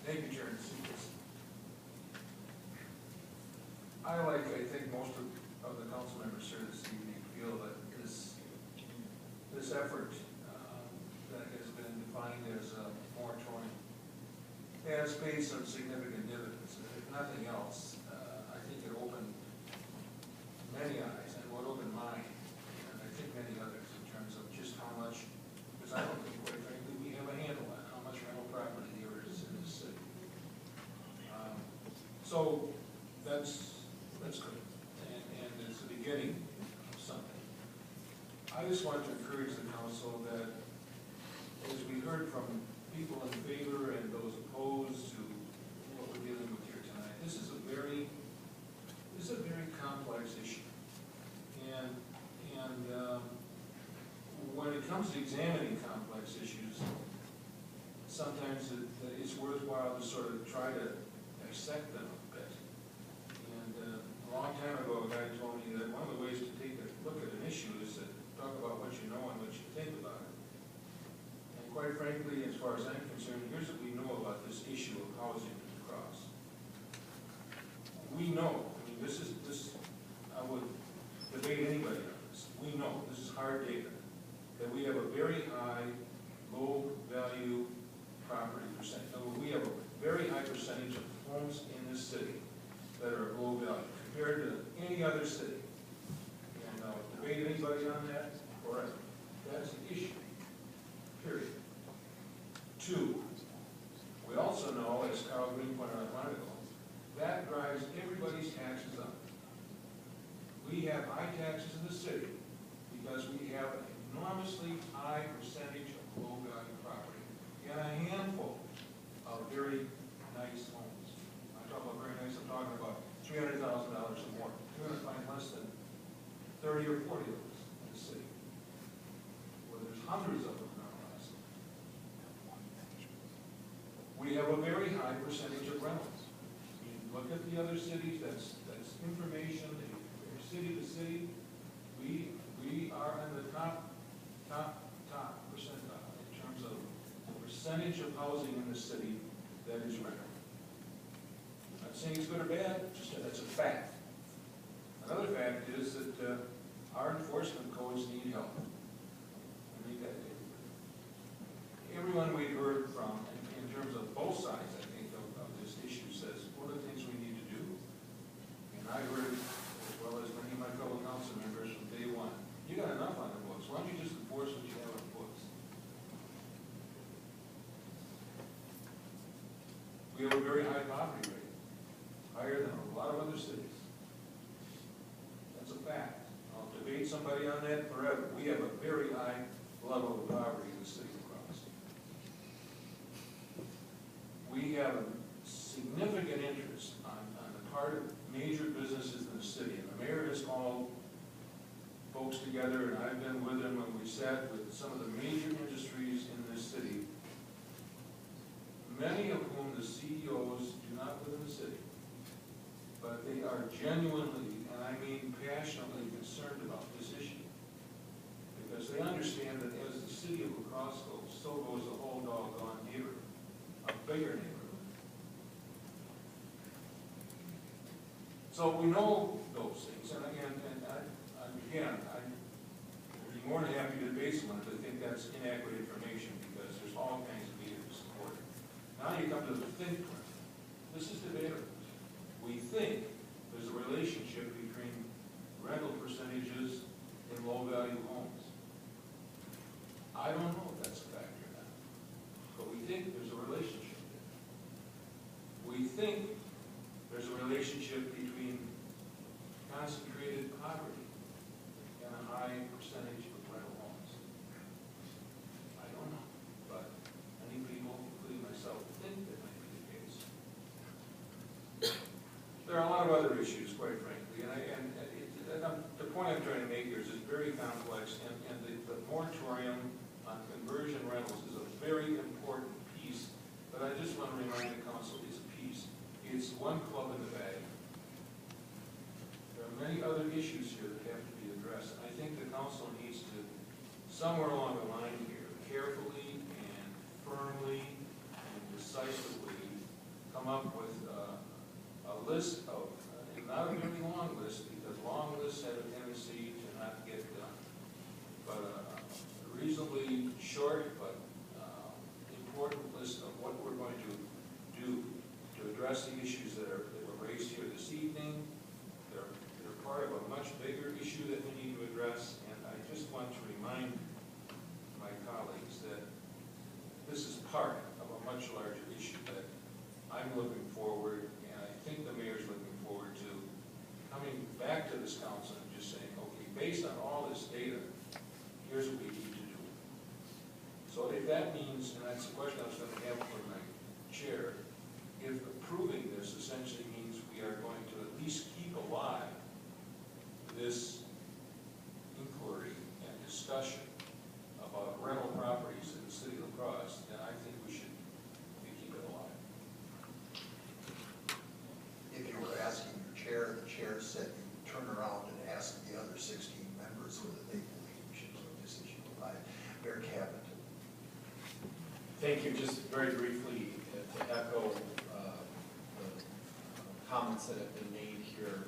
Take your turn, see this. I think most of the council members here this evening feel that this effort that has been defined as a moratorium has paid some significant dividends. If nothing else, I think it opened many eyes, and what opened mine, and I think many others, in terms of just how much, because I don't think, quite frankly, we have a handle on how much rental property there is in this city. So that's good, and it's the beginning of something. I just want to encourage the council that, as we heard from people in favor and those opposed to what we're dealing with here tonight, this is a very complex issue. And when it comes to examining complex issues, sometimes it's worthwhile to sort of try to dissect them a bit. And a long time ago, a guy told me that one of the ways to take a look at an issue is to talk about what you know and what you think about it. And quite frankly, as far as I'm concerned, here's what we know about this issue of housing in the Crosse. We know, I mean, I would debate anybody on this. We know, this is hard data, that we have a very high, low value property percentage. We have a very high percentage of homes in this city that are of low value compared to any other city. And debate anybody on that forever. That's an issue, period. Two, we also know, as Carl Green pointed out a while ago, that drives everybody's taxes up. We have high taxes in the city because we have an enormously high percentage of low value property and a handful of very nice homes. I talk about very nice, I'm talking about $300,000 or more. You're going to find less than 30 or 40 of us in the city, where there's hundreds of them now. We have a very high percentage of rentals. You look at the other cities, that's information, city to city, we are in the top percentile in terms of the percentage of housing in the city that is rental. I'm not saying it's good or bad, just that's a fact. Another fact is that our enforcement codes need help. I mean, everyone we've heard from, in terms of both sides, I think, of this issue says, what are the things we need to do? And I heard, as well as many of my fellow council members from day one, you got enough on the books. Why don't you just enforce what you have on the books? We have a very high poverty rate, higher than a lot of other cities. That's a fact. I'll debate somebody on that forever. We have a very high level of poverty in the city of Crosse. We have a significant interest on the part of major businesses in the city, and the mayor has called folks together, and I've been with him when we sat with some of the major industries in this city, many of whom the CEOs do not live in the city, but they are genuinely, and I mean passionately, concerned about this issue, because they understand that as the city of La Crosse goes, so goes the whole doggone neighborhood, a bigger neighborhood. So we know those things, and again, I'd be more than happy to debate someone if they think that's inaccurate information, because there's all kinds of data to support it. Now you come to the think part. This is debatable. We think there's a relationship between rental percentages in low-value homes. I don't know if that's a fact or not, but we think there's a relationship there. We think there's a relationship between concentrated poverty and a high percentage of rental homes. I don't know, but many people, including myself, think that might be the case. There are a lot of other issues, quite frankly, and the point I'm trying to make here is it's very complex, and the moratorium on conversion rentals is a very important piece, but I just want to remind the council it's a piece. It's one club in the bag. There are many other issues here that have to be addressed, and I think the council needs to, somewhere along the line here, carefully and firmly and decisively come up with a list of, not a very long list, because long lists have a tendency to not get done, but a reasonably short but important list of what we're going to do to address the issues that were raised here this evening. They're part of a much bigger issue that we need to address, and I just want to remind my colleagues that this is part of a much larger issue that I'm looking forward, and I think the mayor's looking forward to, coming back to this council and just saying, okay, based on all this data, here's what we need to do. So if that means, and that's the question I was going to have for my chair, if approving this essentially means we are going to at least keep alive this inquiry and discussion about rental properties in the city of La Crosse, then I think we should keep it alive. If you were asking your chair, the chair said you turn around and ask the other 16 members whether they believe we should keep this issue alive. Mayor Cabot. Thank you. Just very briefly to echo the comments that have been made here